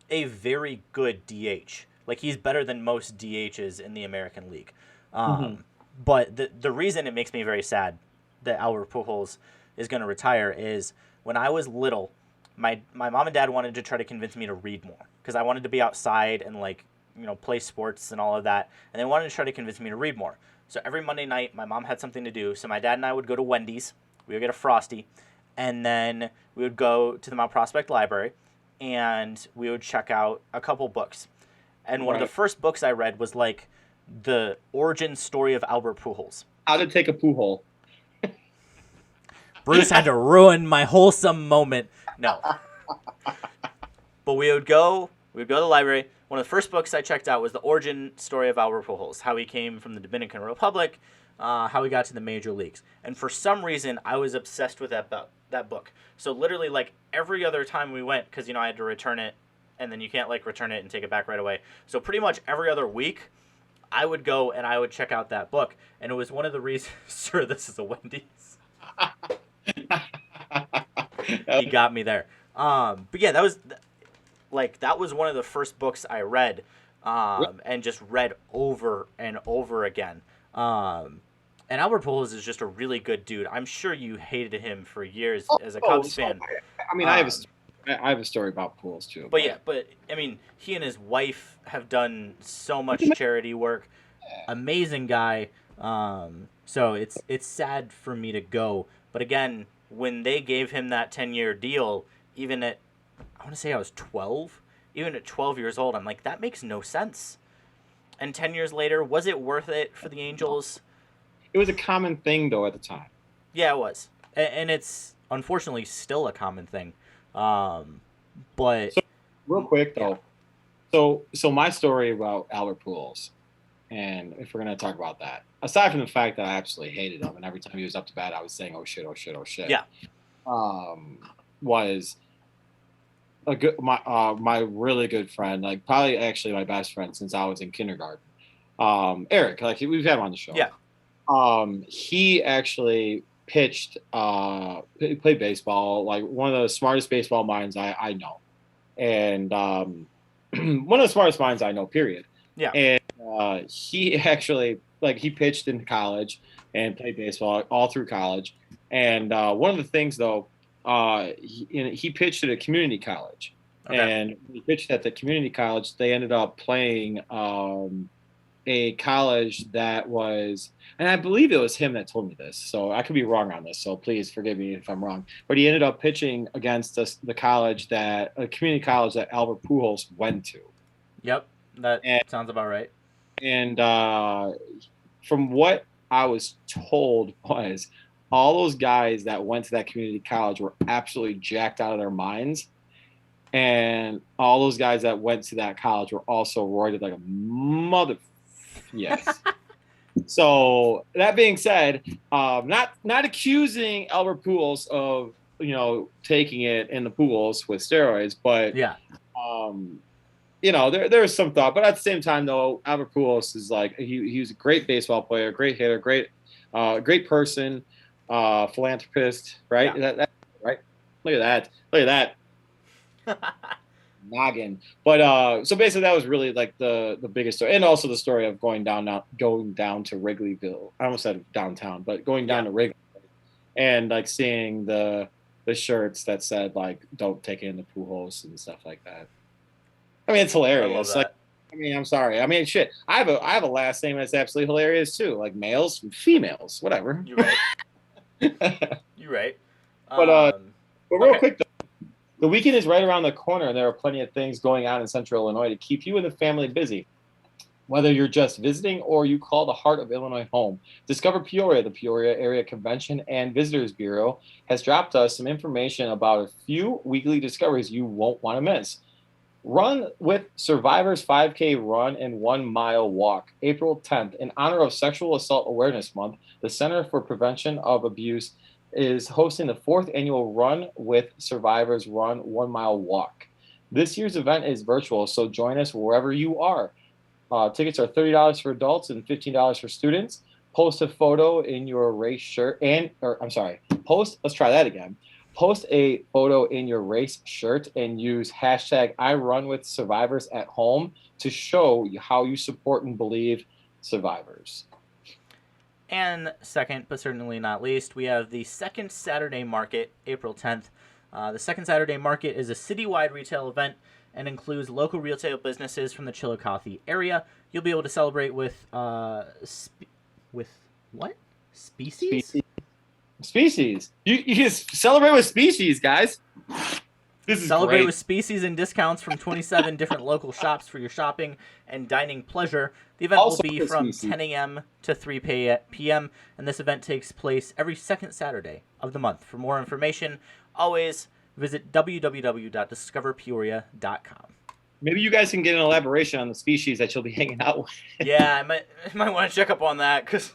a very good DH. Like he's better than most DHs in the American League. But the reason it makes me very sad that Albert Pujols is going to retire is when I was little, my mom and dad wanted to try to convince me to read more because I wanted to be outside and play sports and all of that. And they wanted to try to convince me to read more. So every Monday night, my mom had something to do. So my dad and I would go to Wendy's. We would get a Frosty. And then we would go to the Mount Prospect Library and we would check out a couple books. And one of the first books I read was like the origin story of Albert Pujols. How to take a poo hole. Bruce had to ruin my wholesome moment. No. But we would go to the library. One of the first books I checked out was the origin story of Albert Pujols, how he came from the Dominican Republic, how he got to the major leagues. And for some reason, I was obsessed with that book. So literally, like, every other time we went, because, I had to return it, and then you can't, return it and take it back right away. So pretty much every other week, I would go and I would check out that book. And it was one of the reasons... Sure, this is a Wendy's. He got me there. But yeah, that was one of the first books I read, and just read over and over again. And Albert Pujols is just a really good dude. I'm sure you hated him for years as a Cubs fan. I mean, I have a story about Pujols too. But I mean, he and his wife have done so much charity work. Amazing guy. So it's sad for me to go. But again, when they gave him that 10-year deal, even at, I want to say I was 12, even at 12 years old, I'm like, that makes no sense. And 10 years later, was it worth it for the Angels? It was a common thing, though, at the time. Yeah, it was. And it's unfortunately still a common thing. But so, real quick, though. Yeah. So my story about Albert Pujols, and if we're going to talk about that, aside from the fact that I absolutely hated him, and every time he was up to bat, I was saying, oh, shit, oh, shit, oh, shit. Yeah. Was my really good friend, like probably actually my best friend since I was in kindergarten. Eric, like we've had him on the show. Yeah. He actually pitched, played baseball, like one of the smartest baseball minds I know, and one of the smartest minds I know, period. Yeah. And he actually, like, he pitched in college and played baseball all through college. And one of the things, though, he pitched at a community college. Okay. And when he pitched at the community college, they ended up playing a college that was, and I believe it was him that told me this, so I could be wrong on this, so please forgive me if I'm wrong. But he ended up pitching against the college that, a community college that Albert Pujols went to. Yep, that sounds about right. And from what I was told was all those guys that went to that community college were absolutely jacked out of their minds. And all those guys that went to that college were also roided like a mother. Yes. So that being said, not accusing Albert Pujols of, taking it in the pools with steroids, but yeah, there's some thought. But at the same time, though, Albert Pujols is like, he was a great baseball player, great hitter, great person, philanthropist, right? Yeah. That right? Look at that. Noggin. But so basically that was really like the biggest story, and also the story of going down to Wrigleyville. I almost said downtown, but going down to Wrigley and like seeing the shirts that said like "Don't take it in the pool holes" and stuff like that. I mean, it's hilarious. Like, I mean, I'm sorry. I mean, shit. I have a last name that's absolutely hilarious too. Like males, females, whatever. You're right. You're right. But real quick though. The weekend is right around the corner, and there are plenty of things going on in Central Illinois to keep you and the family busy. Whether you're just visiting or you call the heart of Illinois home, Discover Peoria, the Peoria Area Convention and Visitors Bureau, has dropped us some information about a few weekly discoveries you won't want to miss. Run with Survivors 5K Run and 1 Mile Walk, April 10th. In honor of Sexual Assault Awareness Month, the Center for Prevention of Abuse is hosting the 4th annual Run with Survivors Run 1 Mile Walk. This year's event is virtual, so join us wherever you are. Tickets are $30 for adults and $15 for students. Post a photo in your race shirt let's try that again. Post a photo in your race shirt and use hashtag #IRunWithSurvivors at home to show how you support and believe survivors. And second, but certainly not least, we have the Second Saturday Market, April 10th. The Second Saturday Market is a citywide retail event and includes local retail businesses from the Chillicothe area. You'll be able to celebrate with what? Species. You can celebrate with species, guys. This is Celebrate great. with species and discounts from 27 different local shops for your shopping and dining pleasure. The event will be from 10 a.m. to 3 p.m., and this event takes place every second Saturday of the month. For more information, always visit www.discoverpeoria.com. Maybe you guys can get an elaboration on the species that you'll be hanging out with. Yeah, I might want to check up on that, because,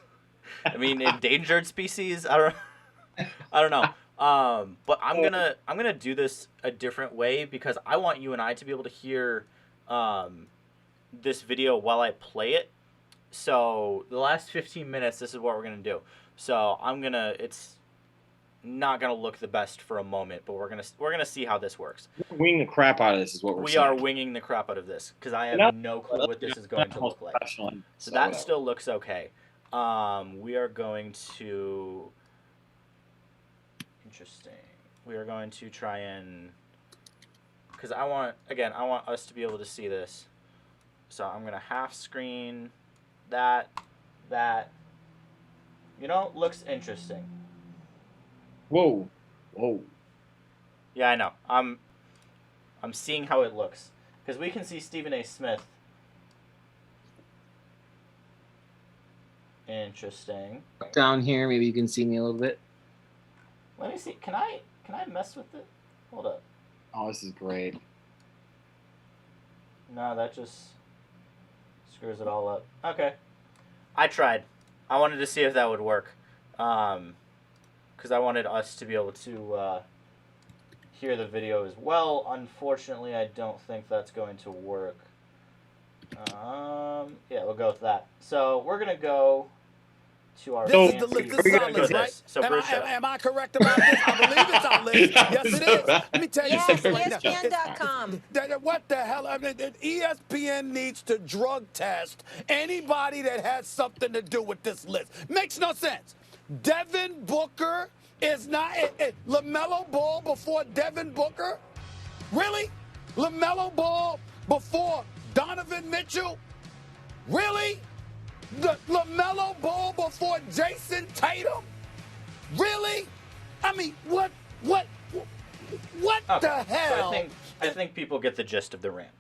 I mean, endangered species, I don't know. But I'm gonna do this a different way, because I want you and I to be able to hear this video while I play it. So the last 15 minutes, this is what we're gonna do. So it's not gonna look the best for a moment, but we're gonna see how this works. Wing the crap out of this is what we are winging the crap out of this, because I have no clue what this is going to look like. So that still looks okay. We are going to. Interesting. We are going to try and, because I want us to be able to see this. So I'm going to half screen that, looks interesting. Whoa. Yeah, I know. I'm seeing how it looks, because we can see Stephen A. Smith. Interesting. Down here, maybe you can see me a little bit. Let me see. Can I mess with it? Hold up. Oh, this is great. No, that just screws it all up. Okay. I tried. I wanted to see if that would work. Because I wanted us to be able to hear the video as well. Unfortunately, I don't think that's going to work. Yeah, we'll go with that. So we're gonna go to our. This is the list. This is our list, right? So am I correct about this? I believe it's our list. Yes, it is. Let me tell you something right now. ESPN.com. What the hell? I mean, ESPN needs to drug test anybody that has something to do with this list. Makes no sense. Devin Booker is not LaMelo Ball before Devin Booker. Really? LaMelo Ball before Donovan Mitchell? Really? The LaMelo Ball before Jason Tatum? Really? I mean, what the hell? So I think people get the gist of the rant.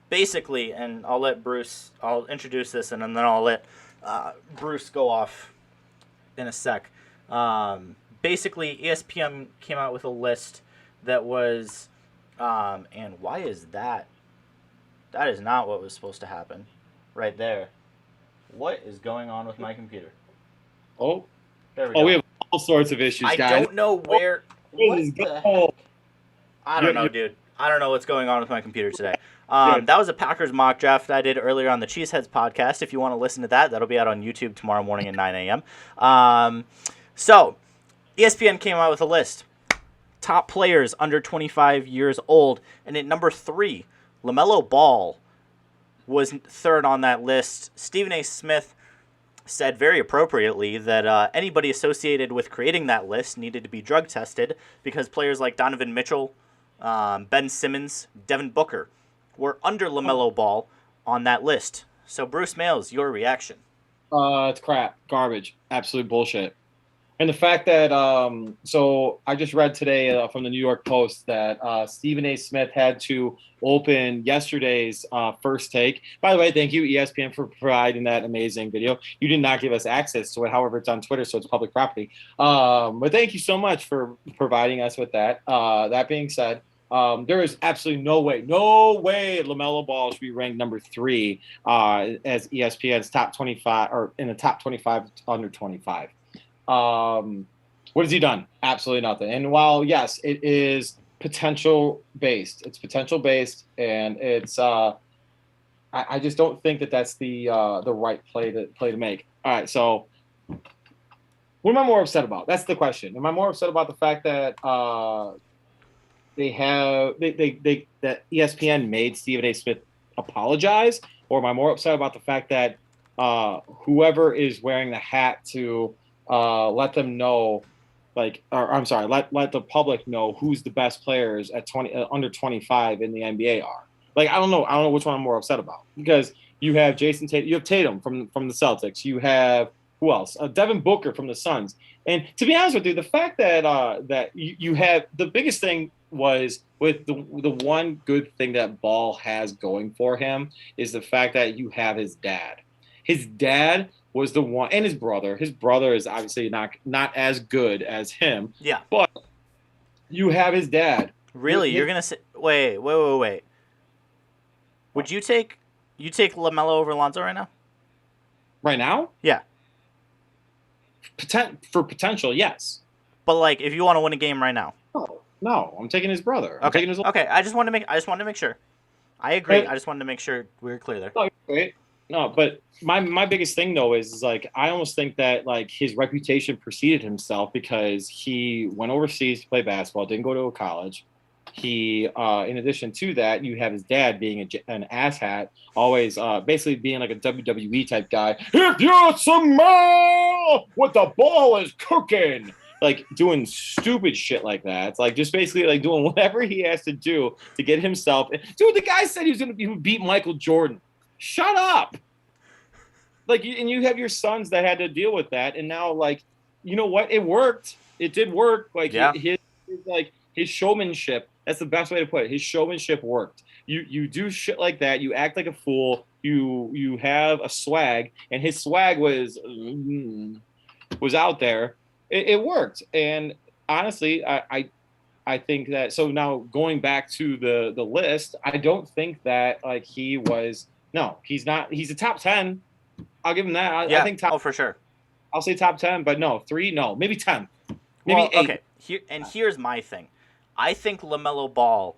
Basically, and I'll introduce this and then I'll let Bruce go off in a sec. Basically, ESPN came out with a list that was, and why is that? That is not what was supposed to happen right there. What is going on with my computer? Oh, there we go. We have all sorts of issues, guys. I don't know where. What the heck? I don't know, dude. I don't know what's going on with my computer today. That was a Packers mock draft I did earlier on the Cheeseheads podcast. If you want to listen to that, that'll be out on YouTube tomorrow morning at 9 a.m. So, ESPN came out with a list. Top players under 25 years old. And at number 3, LaMelo Ball was third on that list. Stephen A. Smith said very appropriately that anybody associated with creating that list needed to be drug tested because players like Donovan Mitchell, Ben Simmons, Devin Booker were under LaMelo Ball on that list. So, Bruce Males, your reaction? It's crap. Garbage. Absolute bullshit. And the fact that, so I just read today from the New York Post that Stephen A. Smith had to open yesterday's First Take. By the way, thank you, ESPN, for providing that amazing video. You did not give us access to it. However, it's on Twitter, so it's public property. But thank you so much for providing us with that. That being said, there is absolutely no way LaMelo Ball should be ranked number 3 as ESPN's top 25 or in the top 25 under 25. What has he done? Absolutely nothing. And while, yes, it is potential based, and it's I just don't think that that's the right play to make. All right, so what am I more upset about? That's the question. Am I more upset about the fact that that ESPN made Stephen A. Smith apologize, or am I more upset about the fact that whoever is wearing the hat to let them know, let the public know who's the best players at under 25 in the NBA are. Like, I don't know which one I'm more upset about, because you have Jason Tatum, you have Tatum from the Celtics, you have who else? Devin Booker from the Suns. And to be honest with you, the fact that that you have the biggest thing was with the one good thing that Ball has going for him is the fact that you have his dad. His dad was the one, and his brother. His brother is obviously not as good as him. Yeah. But you have his dad. Really? You're gonna say wait. Would you take LaMelo over Lonzo right now? Right now? Yeah. For potential, yes. But like, if you want to win a game right now. No, I'm taking his brother. Okay. Okay. I just wanted to make sure. I agree. I just wanted to make sure we were clear there. No, great. No, but my biggest thing though is like I almost think that like his reputation preceded himself, because he went overseas to play basketball, didn't go to a college. He, in addition to that, you have his dad being an asshat, always basically being like a WWE type guy. If you smell what the ball is cooking, like doing stupid shit like that. It's like just basically like doing whatever he has to do to get himself. Dude, the guy said he would beat Michael Jordan. Shut up. Like, and you have your sons that had to deal with that, and now like, you know what? It worked. It did work. Like yeah. his showmanship. That's the best way to put it. His showmanship worked. You do shit like that. You act like a fool. You have a swag, and his swag was out there. It worked. And honestly, I think that. So now going back to the list, I don't think that like he was. No, he's not. He's a top 10. I'll give him that. Yeah. I think top. Oh, for sure. I'll say top 10, but no, 3. No, maybe 10. Maybe 8. Okay. Here's my thing. I think LaMelo Ball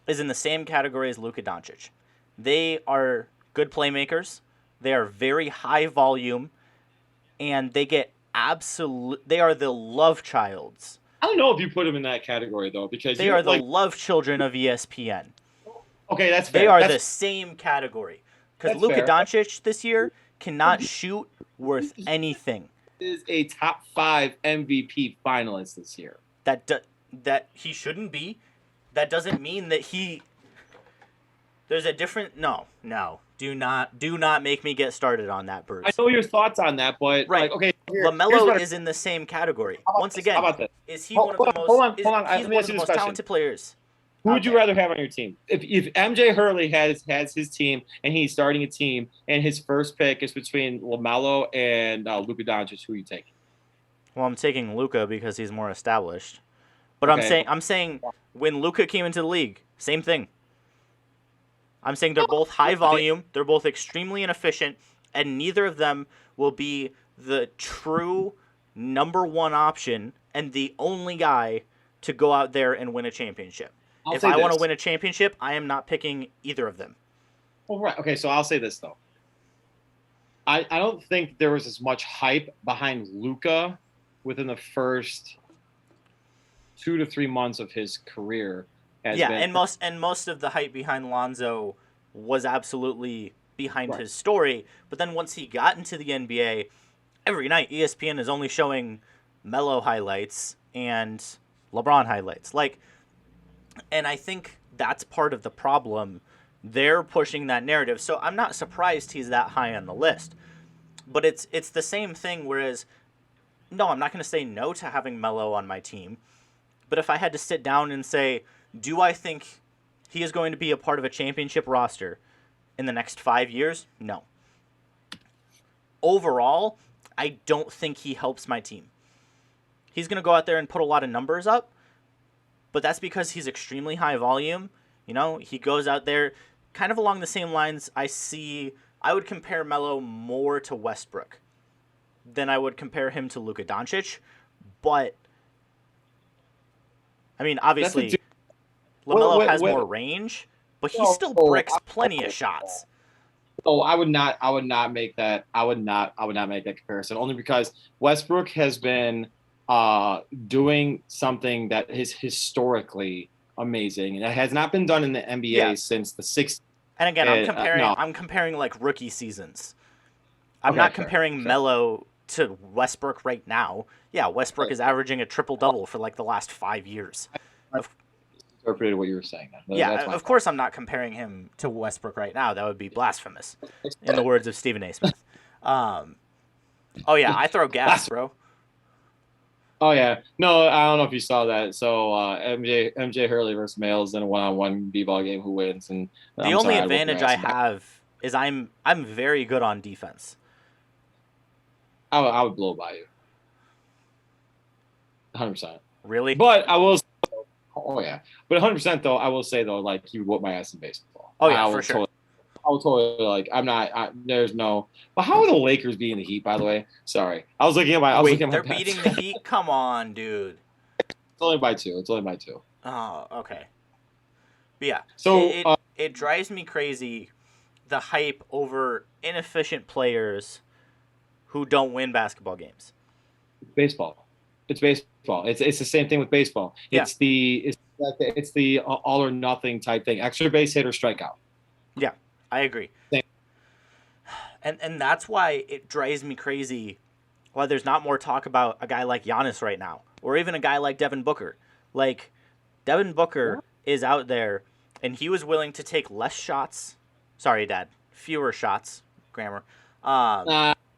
is in the same category as Luka Doncic. They are good playmakers. They are very high volume, and they get they are the love childs. I don't know if you put them in that category though, because they are the love children of ESPN. Okay, that's fair. They are the same category. Because Luka fair. Doncic this year cannot shoot worth anything. Is a top 5 MVP finalist this year. That he shouldn't be. That doesn't mean that he. There's a different. No. Do not make me get started on that, Bruce. I know your thoughts on that, but right. Okay. LaMelo is in the same category. Once again, is he one of the most? Hold on. He's one of the most talented players. Who would you rather have on your team? If MJ Hurley has his team and he's starting a team and his first pick is between LaMelo and Luka Doncic, who are you taking? Well, I'm taking Luka because he's more established. But Okay. I'm saying when Luka came into the league, same thing. I'm saying they're both high volume, they're both extremely inefficient, and neither of them will be the true number one option and the only guy to go out there and win a championship. If I want to win a championship, I am not picking either of them. Well, right. Okay, so I'll say this, though. I don't think there was as much hype behind Luka within the first 2 to 3 months of his career. And most of the hype behind Lonzo was absolutely behind his story. But then once he got into the NBA, every night ESPN is only showing Melo highlights and LeBron highlights. And I think that's part of the problem. They're pushing that narrative. So I'm not surprised he's that high on the list. But it's the same thing, whereas, no, I'm not going to say no to having Melo on my team. But if I had to sit down and say, do I think he is going to be a part of a championship roster in the next 5 years? No. Overall, I don't think he helps my team. He's going to go out there and put a lot of numbers up, but that's because he's extremely high volume. He goes out there kind of along the same lines I would compare Melo more to Westbrook than I would compare him to Luka Doncic. But, I mean, obviously, LaMelo has more range, but he still bricks plenty of shots. Oh, I would not make that. I would not make that comparison, only because Westbrook has been doing something that is historically amazing, and it has not been done in the NBA since the 60s. And again, I'm comparing like rookie seasons. I'm not comparing Melo to Westbrook right now. Yeah, Westbrook is averaging a triple-double for like the last 5 years. Interpreted what you were saying. Of course I'm not comparing him to Westbrook right now. That would be blasphemous, in the words of Stephen A. Smith. I throw gas, bro. Oh yeah, no, I don't know if you saw that. So MJ Hurley versus Males in a one-on-one b-ball game. Who wins? And the only advantage I have is I'm very good on defense. I would blow by you, 100%. Really? But I will. Oh yeah, but 100% though. I will say though, like you whoop my ass in baseball. Oh yeah, for sure. I will totally there's no. But how are the Lakers beating the Heat? By the way, sorry, I was looking at my. They're beating the Heat. Come on, dude. It's only by two. Oh, okay. But yeah. So it drives me crazy, the hype over inefficient players who don't win basketball games. Baseball. It's baseball. It's the same thing with baseball. It's the all or nothing type thing. Extra base hit or strikeout. Yeah, I agree. And that's why it drives me crazy why there's not more talk about a guy like Giannis right now, or even a guy like Devin Booker. Like, Devin Booker is out there, and he was willing to take less shots. Sorry, Dad. Fewer shots. Grammar.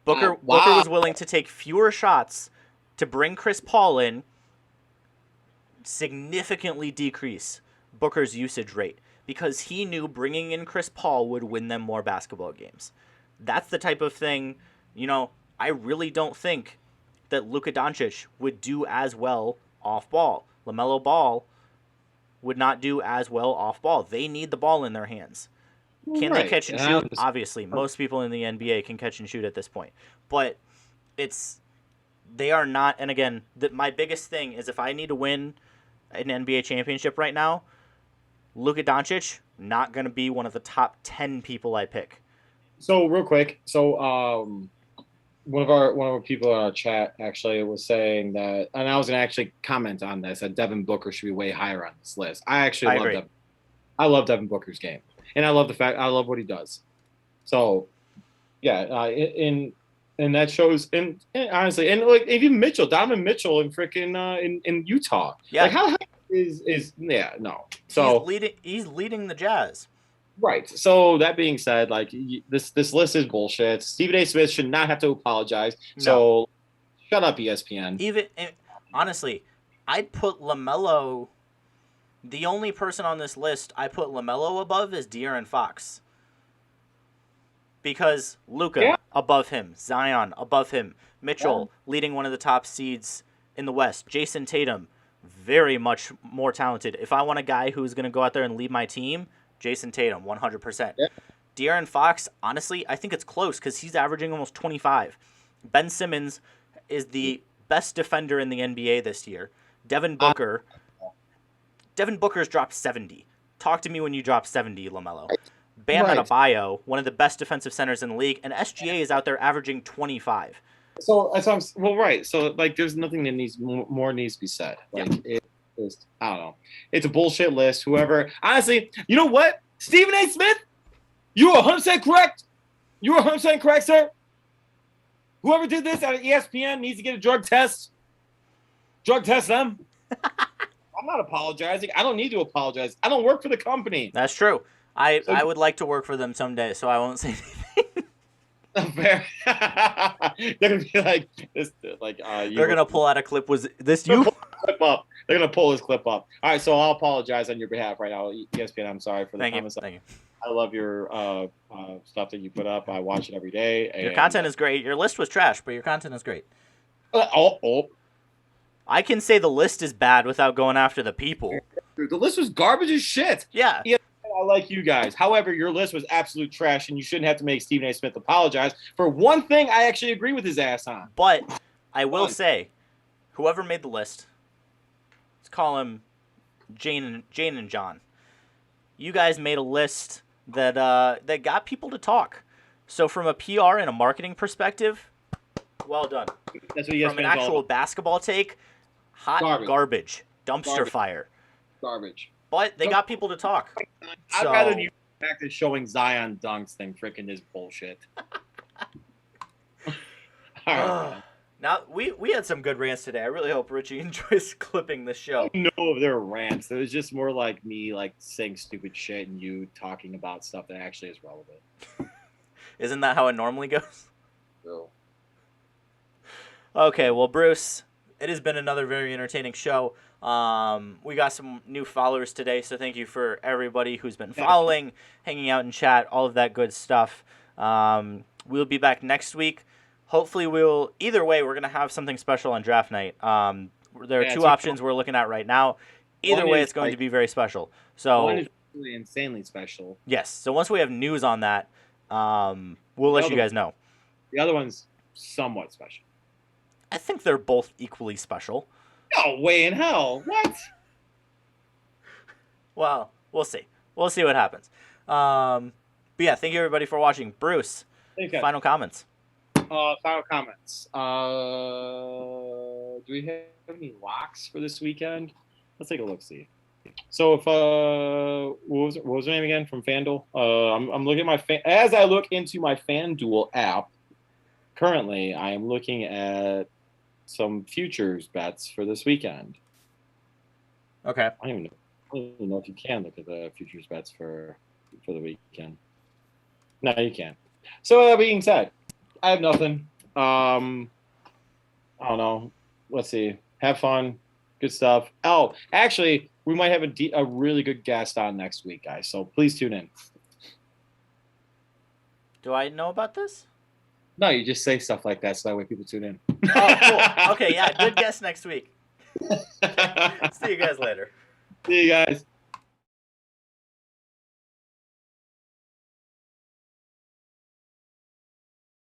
Booker was willing to take fewer shots to bring Chris Paul in, significantly decrease Booker's usage rate, because he knew bringing in Chris Paul would win them more basketball games. That's the type of thing, I really don't think that Luka Doncic would do as well off ball. LaMelo Ball would not do as well off ball. They need the ball in their hands. Can they catch and shoot? Obviously, most people in the NBA can catch and shoot at this point. But they are not, and again, my biggest thing is if I need to win an NBA championship right now, Luka Doncic, not going to be one of the top 10 people I pick. So real quick, one of our people in our chat actually was saying that, and I was gonna actually comment on this, that Devin Booker should be way higher on this list. I agree. love Devin Booker's game, and I love what he does. So, yeah, and that shows, and honestly, and like even Donovan Mitchell in freaking in Utah. Yeah. Like how is no. So he's leading the Jazz. Right. So that being said, like this list is bullshit. Stephen A. Smith should not have to apologize. No. So shut up, ESPN. Honestly, I'd put LaMelo. The only person on this list I put LaMelo above is De'Aaron Fox. Because Luka above him, Zion above him, Mitchell leading one of the top seeds in the West, Jason Tatum very much more talented. If I want a guy who's going to go out there and lead my team, Jason Tatum, 100%. Yeah. De'Aaron Fox, honestly, I think it's close because he's averaging almost 25. Ben Simmons is the best defender in the NBA this year. Devin Booker's dropped 70. Talk to me when you drop 70, LaMelo. Bam Adebayo, one of the best defensive centers in the league, and SGA is out there averaging 25. So right. So like, there's nothing that needs to be said. Like I don't know. It's a bullshit list. Whoever, honestly, you know what? Stephen A. Smith, you are 100% correct. You are 100% correct, sir. Whoever did this at ESPN needs to get a drug test. Drug test them. I'm not apologizing. I don't need to apologize. I don't work for the company. That's true. I would like to work for them someday, so I won't say anything. Fair. They're gonna be like this, like they're gonna pull out a clip. Was this you? Clip up. They're gonna pull this clip up. All right, so I'll apologize on your behalf right now, ESPN. I'm sorry for the comments. Thank you. I love your stuff that you put up. I watch it every day. Your content is great. Your list was trash, but your content is great. I can say the list is bad without going after the people. The list was garbage as shit. Yeah. I like you guys. However, your list was absolute trash, and you shouldn't have to make Stephen A. Smith apologize for one thing I actually agree with his ass on. But I will say, whoever made the list, let's call him Jane and John. You guys made a list that got people to talk. So from a PR and a marketing perspective, well done. That's what from an actual basketball take, hot garbage, dumpster fire. Garbage. But they got people to talk. I'd rather you practice showing Zion dunks than freaking this bullshit. All right. Now, we had some good rants today. I really hope Richie enjoys clipping the show. I don't know if they're rants. It was just more like me saying stupid shit and you talking about stuff that actually is relevant. Isn't that how it normally goes? No. Okay, well, Bruce, it has been another very entertaining show. We got some new followers today, so thank you for everybody who's been following, hanging out in chat, all of that good stuff. We'll be back next week. Hopefully either way, we're going to have something special on draft night. There are two options we're looking at right now. Either way, it's going to be very special. So one is really insanely special. Yes. So once we have news on that, we'll let you guys know. The other one's somewhat special. I think they're both equally special. No way in hell. What? Well, we'll see. We'll see what happens. But yeah, thank you everybody for watching. Bruce, final comments. Final comments. Do we have any locks for this weekend? Let's take a look. See. So if what was the name again from FanDuel? I'm looking at as I look into my FanDuel app. Currently, I am looking at some futures bets for this weekend. Okay. I don't even know if you can look at the futures bets for the weekend. No, you can't. So that being said, I have nothing. I don't know. Let's see. Have fun. Good stuff. Oh, actually, we might have a really good guest on next week, guys. So please tune in. Do I know about this? No, you just say stuff like that so that way people tune in. Oh, cool. Okay, yeah, good guest next week. See you guys later. See you guys.